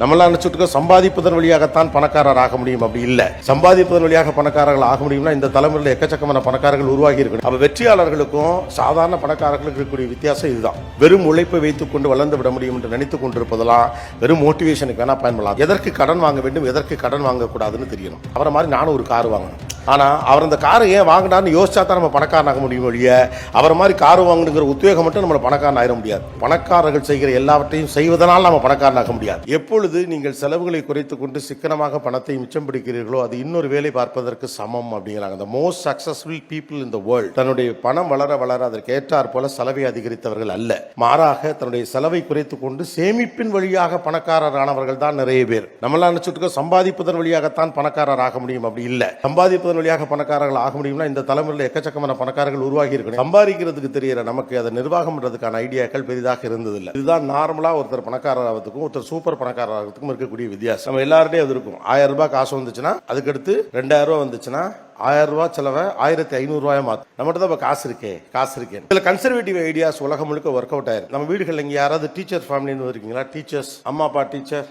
நம்மளாம் நினைச்சிட்டு சம்பாதிப்பதன் வழியாகத்தான் பணக்காரர் ஆக முடியும். அப்படி இல்லை. சம்பாதிப்பதன் வழியாக பணக்காரர்கள் ஆக முடியும்னா இந்த தலைமுறையில் எக்கச்சக்கமான பணக்காரர்கள் உருவாகி இருக்கணும். அப்ப வெற்றியாளர்களுக்கும் சாதாரண பணக்காரர்களுக்கு இருக்கக்கூடிய வித்தியாசம் இதுதான். வெறும் உழைப்பை வைத்துக் கொண்டு வளர்ந்து விட முடியும் என்று நினைத்துக் கொண்டிருப்பதெல்லாம் வெறும் மோட்டிவேஷனுக்கு வேணா பயன்படலாம். எதற்கு கடன் வாங்க வேண்டும், எதற்கு கடன் வாங்கக்கூடாதுன்னு தெரியணும். அவரை மாதிரி நானும் ஒரு கார் வாங்கணும். ஆனா அவர் அந்த காரை ஏன் வாங்கினான்னு யோசிச்சா தான் நம்ம பணக்காரனாக முடியும் ஒழிய அவரை மாதிரி கார் வாங்கணுங்கிற உத்வேகம் மட்டும் நம்ம பணக்காரன் ஆயிட முடியாது. பணக்காரர்கள் செய்கிற எல்லாவற்றையும் செய்வதனால் நம்ம பணக்காரனாக முடியாது. எப்பொழுது நீங்கள் செலவுகளை குறைத்துக் கொண்டு சிக்கனமாக பணத்தை மிச்சம் பிடிக்கிறீர்களோ அது இன்னொரு வேலை பார்ப்பதற்கு சமம் அப்படிங்கிறாங்க. The most successful people in the world தன்னுடைய பணம் வளர வளர அதற்கு ஏற்றாற் போல செலவை அதிகரித்தவர்கள் அல்ல, மாறாக தன்னுடைய செலவை குறைத்துக் கொண்டு சேமிப்பின் வழியாக பணக்காரரானவர்கள் தான் நிறைய பேர். நம்மளாம் நினைச்சிட்டு சம்பாதிப்பதன் வழியாகத்தான் பணக்காரர் ஆக முடியும். அப்படி இல்லை. சம்பாதிப்பதன் வழியாக பணக்காரர்கள் ஆக முடியும்னா இந்த தலைமுறையில் எக்கச்சக்கமான பணக்காரர்கள் உருவாகி இருக்கணும். சம்பாதிக்கிறதுக்கு தெரியற நமக்கு அதை நிர்வாகம் பண்றதுக்கான ஐடியாக்கள் பெரிதாக இருந்ததில்லை. இதுதான் நார்மலா ஒருத்தர் பணக்காரர் ஆகிறதுக்கும் ஒருத்தர் சூப்பர் பணக்காரர் ஆகிறதுக்கும் இருக்கக்கூடிய வித்தியாசம். நம்ம எல்லார்ட்டையும் அது இருக்கும். 1000 ரூபாய் காசு வந்துச்சுன்னா அதுக்கடுத்து 2000 ரூபாய் வந்துச்சுன்னா 1000 ரூபாய் செலவை 1500 ரூபாய் மாற்றும். நம்மகிட்ட தான் காசு இருக்கேன். இதுல கன்சர்வேட்டிவ் ஐடியாஸ் உலகம் முழுக்க ஒர்க் அவுட் ஆயிரும். நம்ம வீடுகள் இங்க யாராவது டீச்சர் ஃபேமிலின்னு இருக்கீங்களா? டீச்சர்ஸ், அம்மா அப்பா டீச்சர்,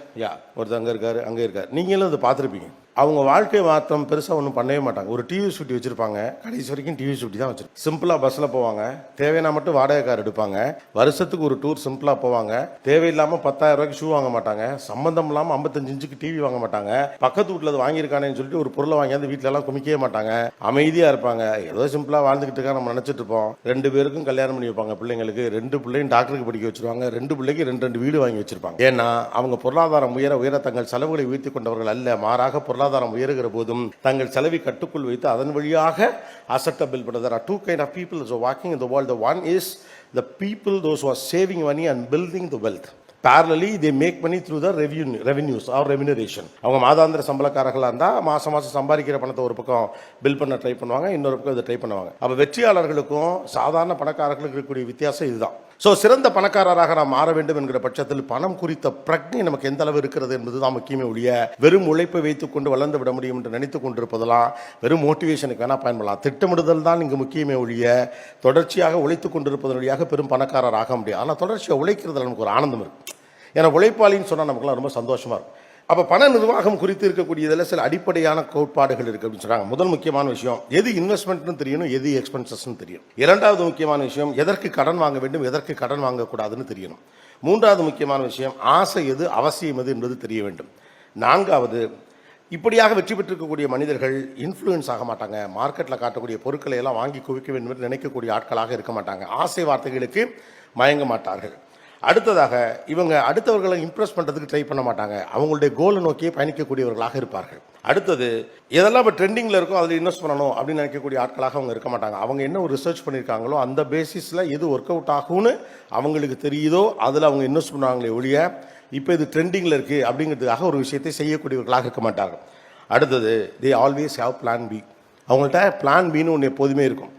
ஒருத்தர் அங்க இருக்காரு. நீங்களும் அதை பார்த்துருப்பீங்க. அவங்க வாழ்க்கை மாற்றம் பெருசா ஒன்றும் பண்ணவே மாட்டாங்க. ஒரு டிவி ஸ்கூட்டி வச்சிருப்பாங்க. கடைசி வரைக்கும் டிவி ஸ்கூட்டி தான் வச்சிருப்பாங்க. சிம்பிளா பஸ்ல போவாங்க. தேவையான மட்டும் வாடகை கார் எடுப்பாங்க. வருஷத்துக்கு ஒரு டூர் சிம்பிளா போவாங்க. தேவையில்லாம 10,000 ரூபாய்க்கு ஷூ வாங்க மாட்டாங்க. சம்பந்தம் இல்லாம 55 இன்ச்சுக்கு டிவி வாங்க மாட்டாங்க. பக்கத்து வீட்டுல அது வாங்கியிருக்கானேன்னு சொல்லிட்டு ஒரு பொருளை வாங்கியாந்து வீட்டுல எல்லாம் குமிக்கவே மாட்டாங்க. அமைதியா இருப்பாங்க. ஏதோ சிம்பிளா வாழ்ந்துகிட்டு இருக்கா நம்ம நினைச்சிட்டு இருப்போம். 2 பேருக்கும் கல்யாணம் பண்ணி வைப்பாங்க. பிள்ளைங்களுக்கு 2 பிள்ளையும் டாக்டருக்கு படிக்க வச்சிருவாங்க. 2 பிள்ளைக்கு 2 வீடு வாங்கி வச்சிருப்பாங்க. ஏன்னா அவங்க பொருளாதாரம் உயர தங்கள் செலவுகளை உயர்த்தி கொண்டவர்கள் அல்ல, மாறாக பொருளாதாரம் உயருகிற போதும் தங்கள் செலவை கட்டுக்குள் வைத்து அதன் வழியாக அசெட்டை பில்ட் பண்ணுறது. There are two kind of people who are walking in the world. The one is the people, those who are saving money and building the wealth. Parallelly, they make money through the revenues or remuneration. அவங்க மாதாந்திர சம்பளக்காரர்களாக இருந்தால் மாசம் சம்பாதிக்கிற பணத்தை ஒரு பக்கம் bill பண்ண try பண்ணுவாங்க, இன்னொரு பக்கம் இதை ட்ரை பண்ணுவாங்க. அப்போ வெற்றியாளர்களுக்கும் சாதாரண பணக்காரர்களுக்கு இருக்கக்கூடிய வித்தியாசம் இதுதான். ஸோ சிறந்த பணக்காரராக நாம் மாற வேண்டும் என்கிற பட்சத்தில் பணம் குறித்த பிரக்ஞை நமக்கு எந்த அளவு இருக்கிறது என்பது தான் முக்கியமே ஒழிய வெறும் உழைப்பை வைத்துக் கொண்டு வளர்ந்து விட முடியும் என்று நினைத்துக் கொண்டிருப்பதெல்லாம் வெறும் மோட்டிவேஷனுக்கு வேணா பயன்படலாம். திட்டமிடுதல் தான் இங்கு முக்கியமே ஒழிய தொடர்ச்சியாக உழைத்துக் கொண்டிருப்பதன் வழியாக பெரும் பணக்காரர் ஆக முடியாது. ஆனால் தொடர்ச்சியாக உழைக்கிறதுல நமக்கு ஒரு ஆனந்தம் இருக்கு. ஏன்னா உழைப்பாளின்னு சொன்னால் நமக்குலாம் ரொம்ப சந்தோஷமா இருக்கும். அப்போ பண நிர்வாகம் குறித்து இருக்கக்கூடியதில் சில அடிப்படையான கோட்பாடுகள் இருக்கு அப்படின்னு சொல்றாங்க. முதல் முக்கியமான விஷயம், எது இன்வெஸ்ட்மெண்ட்னு தெரியணும், எது எக்ஸ்பென்சஸ்ன்னு தெரியும். இரண்டாவது முக்கியமான விஷயம், எதற்கு கடன் வாங்க வேண்டும், எதற்கு கடன் வாங்கக்கூடாதுன்னு தெரியணும். மூன்றாவது முக்கியமான விஷயம், ஆசை எது, அவசியம் எது என்பது தெரிய வேண்டும். நான்காவது, இப்படியாக வெற்றி பெற்றிருக்கக்கூடிய மனிதர்கள் இன்ஃப்ளூயன்ஸ் ஆக மாட்டாங்க. மார்க்கெட்டில் காட்டக்கூடிய பொருட்களை எல்லாம் வாங்கி குவிக்க வேண்டும் என்று நினைக்கக்கூடிய ஆட்களாக இருக்க மாட்டாங்க. ஆசை வார்த்தைகளுக்கு மயங்க மாட்டார்கள். அடுத்ததாக, இவங்க அடுத்தவர்களை இம்ப்ரெஸ் பண்ணுறதுக்கு ட்ரை பண்ண மாட்டாங்க. அவங்களுடைய கோலை நோக்கியே பயணிக்கக்கூடியவர்களாக இருப்பார்கள். அடுத்தது, எதெல்லாம் இப்போ ட்ரெண்டிங்கில் இருக்கோ அதில் இன்வெஸ்ட் பண்ணணும் அப்படின்னு நினைக்கக்கூடிய ஆட்களாக அவங்க இருக்க மாட்டாங்க. அவங்க என்ன ஒரு ரிசர்ச் பண்ணியிருக்காங்களோ அந்த பேசிஸில் எது ஒர்க் அவுட் ஆகும்னு அவங்களுக்கு தெரியுதோ அதில் அவங்க இன்வெஸ்ட் பண்ணுவாங்களே ஒழிய இப்போ இது ட்ரெண்டிங்கில் இருக்குது அப்படிங்கிறதுக்காக ஒரு விஷயத்தை செய்யக்கூடியவர்களாக இருக்க மாட்டாங்க. அடுத்தது, they always have plan B. அவங்கள்ட்ட பிளான் பின்னு ஒன்று எப்போதுமே இருக்கும்.